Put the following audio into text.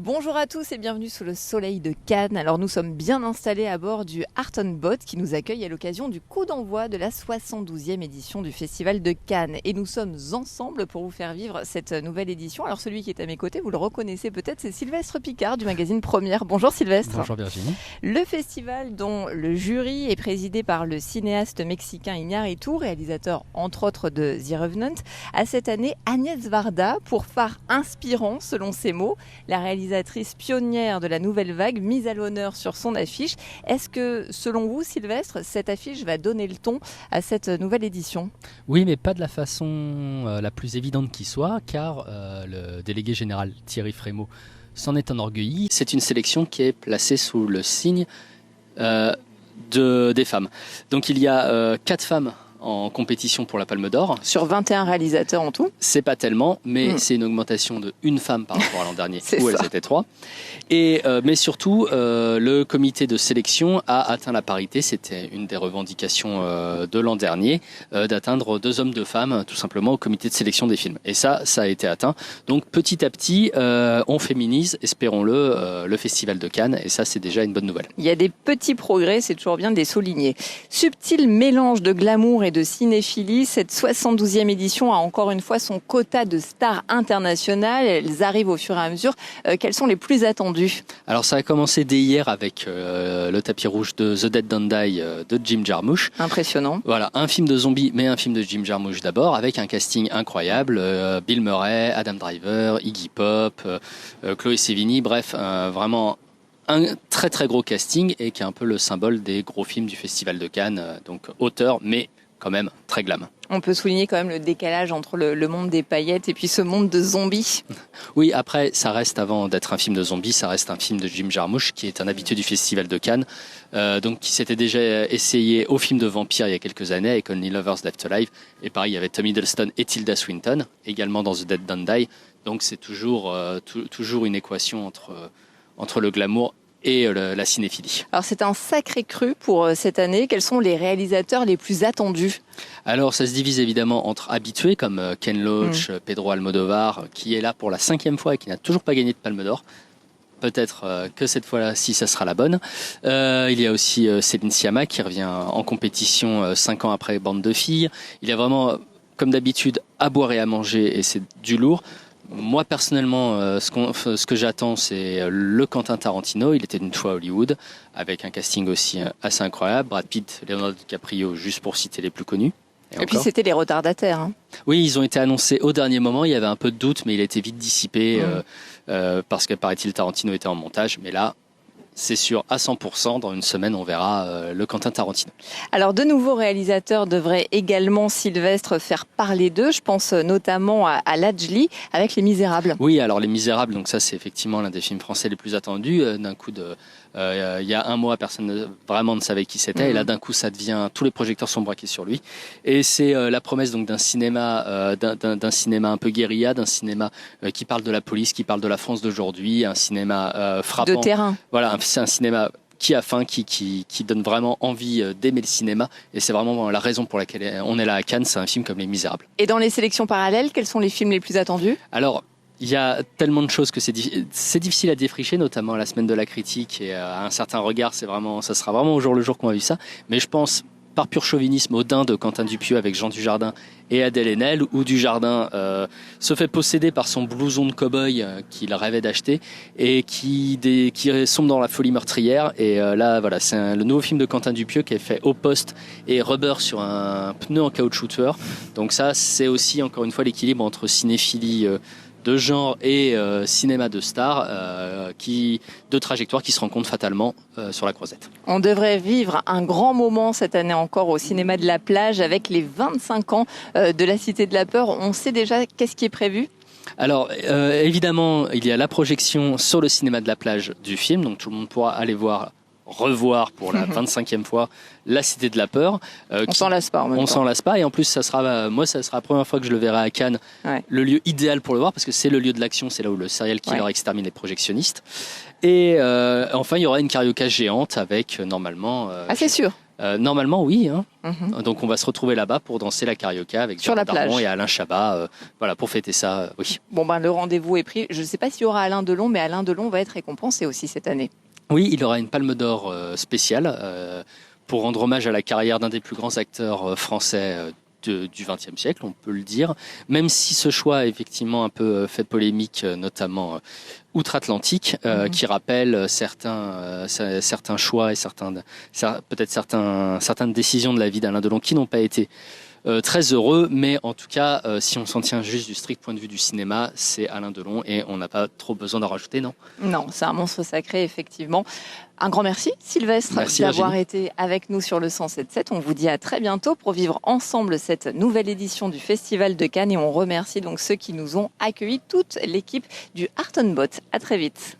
Bonjour à tous et bienvenue sous le soleil de Cannes. Alors nous sommes bien installés à bord du Harton Boat qui nous accueille à l'occasion du coup d'envoi de la 72e édition du Festival de Cannes. Et nous sommes ensemble pour vous faire vivre cette nouvelle édition. Alors celui qui est à mes côtés, vous le reconnaissez peut-être, c'est Sylvestre Picard du magazine Première. Bonjour Sylvestre. Bonjour Virginie. Le festival dont le jury est présidé par le cinéaste mexicain Iñárritu, réalisateur entre autres de The Revenant, a cette année Agnès Varda pour phare inspirant selon ses mots, la réalisatrice pionnière de la nouvelle vague mise à l'honneur sur son affiche. Est-ce que, selon vous, Sylvestre, cette affiche va donner le ton à cette nouvelle édition ? Oui, mais pas de la façon la plus évidente qui soit, car le délégué général Thierry Frémaux s'en est enorgueilli. C'est une sélection qui est placée sous le signe des femmes. Donc il y a 4 femmes en compétition pour la Palme d'Or. Sur 21 réalisateurs en tout ? C'est pas tellement, mais c'est une augmentation de une femme par rapport à l'an dernier, où ça. elles étaient 3. Mais surtout, le comité de sélection a atteint la parité. C'était une des revendications de l'an dernier, d'atteindre 2 hommes, 2 femmes, tout simplement, au comité de sélection des films. Et ça a été atteint. Donc petit à petit, on féminise, espérons-le, le Festival de Cannes. Et ça, c'est déjà une bonne nouvelle. Il y a des petits progrès, c'est toujours bien de les souligner. Subtil mélange de glamour et de cinéphilie, cette 72e édition a encore une fois son quota de stars internationales. Elles arrivent au fur et à mesure. Quelles sont les plus attendues ? Alors ça a commencé dès hier avec le tapis rouge de The Dead Don't Die de Jim Jarmusch. Impressionnant. Voilà, un film de zombies, mais un film de Jim Jarmusch d'abord, avec un casting incroyable. Bill Murray, Adam Driver, Iggy Pop, Chloé Sevigny, bref, vraiment un très très gros casting et qui est un peu le symbole des gros films du Festival de Cannes. Donc auteur, mais quand même très glam. On peut souligner quand même le décalage entre le monde des paillettes et puis ce monde de zombies. Oui, après, ça reste, avant d'être un film de zombies, ça reste un film de Jim Jarmusch, qui est un habitué du Festival de Cannes, donc qui s'était déjà essayé au film de vampires il y a quelques années avec Only Lovers Left Alive. Et pareil, il y avait Tom Hiddleston et Tilda Swinton, également dans The Dead Don't Die. Donc c'est toujours une équation entre le glamour et la cinéphilie. Alors c'est un sacré cru pour cette année. Quels sont les réalisateurs les plus attendus ? Alors ça se divise évidemment entre habitués comme Ken Loach, Pedro Almodovar, qui est là pour la 5e fois et qui n'a toujours pas gagné de Palme d'Or. Peut-être que cette fois-ci, ça sera la bonne. Il y a aussi Céline Sciamma qui revient en compétition 5 ans après Bande de filles. Il y a vraiment, comme d'habitude, à boire et à manger et c'est du lourd. Moi, personnellement, ce que j'attends, c'est le Quentin Tarantino. Il était une fois à Hollywood, avec un casting aussi assez incroyable. Brad Pitt, Leonardo DiCaprio, juste pour citer les plus connus. Et puis c'était les retardataires. Hein. Oui, ils ont été annoncés au dernier moment. Il y avait un peu de doute, mais il a été vite dissipé parce que, paraît-il, Tarantino était en montage. Mais là, c'est sûr, à 100%, dans une semaine, on verra le Quentin Tarantino. Alors, de nouveaux réalisateurs devraient également, Sylvestre, faire parler d'eux. Je pense notamment à Lajli avec Les Misérables. Oui, alors Les Misérables, donc ça, c'est effectivement l'un des films français les plus attendus. D'un coup, il y a un mois, personne vraiment ne savait qui c'était. Et là, d'un coup, ça devient, tous les projecteurs sont braqués sur lui. Et c'est la promesse donc d'un cinéma, d'un cinéma un peu guérilla, d'un cinéma qui parle de la police, qui parle de la France d'aujourd'hui, un cinéma frappant. De terrain. Voilà, c'est un cinéma qui a faim, qui donne vraiment envie d'aimer le cinéma. Et c'est vraiment la raison pour laquelle on est là à Cannes, c'est un film comme Les Misérables. Et dans les sélections parallèles, quels sont les films les plus attendus ? Alors, il y a tellement de choses que c'est difficile à défricher, notamment à la semaine de la critique et à un certain regard, ça sera vraiment au jour le jour qu'on va vivre ça. Mais je pense, par pur chauvinisme, au Dain de Quentin Dupieux avec Jean Dujardin et Adèle Haenel, où Dujardin se fait posséder par son blouson de cow-boy qu'il rêvait d'acheter et qui sombre dans la folie meurtrière. Et là, voilà, c'est le nouveau film de Quentin Dupieux qui est fait au poste et rubber sur un pneu en caoutchouc. Donc ça, c'est aussi, encore une fois, l'équilibre entre cinéphilie de genre et cinéma de stars, de trajectoires qui se rencontrent fatalement sur la croisette. On devrait vivre un grand moment cette année encore au cinéma de la plage avec les 25 ans de la Cité de la Peur. On sait déjà qu'est-ce qui est prévu ? Alors évidemment, il y a la projection sur le cinéma de la plage du film, donc tout le monde pourra aller revoir pour la 25e fois La Cité de la Peur. On s'en lasse pas en même temps. On s'en lasse pas et en plus ça sera la première fois que je le verrai à Cannes, le lieu idéal pour le voir parce que c'est le lieu de l'action, c'est là où le serial killer extermine les projectionnistes. Et enfin il y aura une carioca géante avec normalement... c'est sûr. Normalement, oui. Hein. Mhm. Donc on va se retrouver là-bas pour danser la carioca avec Sur la Gérard Darmon plage. et Alain Chabat. Voilà, pour fêter ça, oui. Bon, ben, le rendez-vous est pris. Je ne sais pas s'il y aura Alain Delon, mais Alain Delon va être récompensé aussi cette année. Oui, il aura une palme d'or spéciale pour rendre hommage à la carrière d'un des plus grands acteurs français du XXe siècle, on peut le dire. Même si ce choix a effectivement un peu fait polémique, notamment outre-Atlantique, qui rappelle certains choix et peut-être certaines décisions de la vie d'Alain Delon qui n'ont pas été très heureux, mais en tout cas, si on s'en tient juste du strict point de vue du cinéma, c'est Alain Delon et on n'a pas trop besoin d'en rajouter, non? Non, c'est un monstre sacré, effectivement. Un grand merci, Sylvestre, Merci, d'avoir Virginie. été avec nous sur le 107.7. On vous dit à très bientôt pour vivre ensemble cette nouvelle édition du Festival de Cannes et on remercie donc ceux qui nous ont accueillis, toute l'équipe du Art on Bot. À très vite.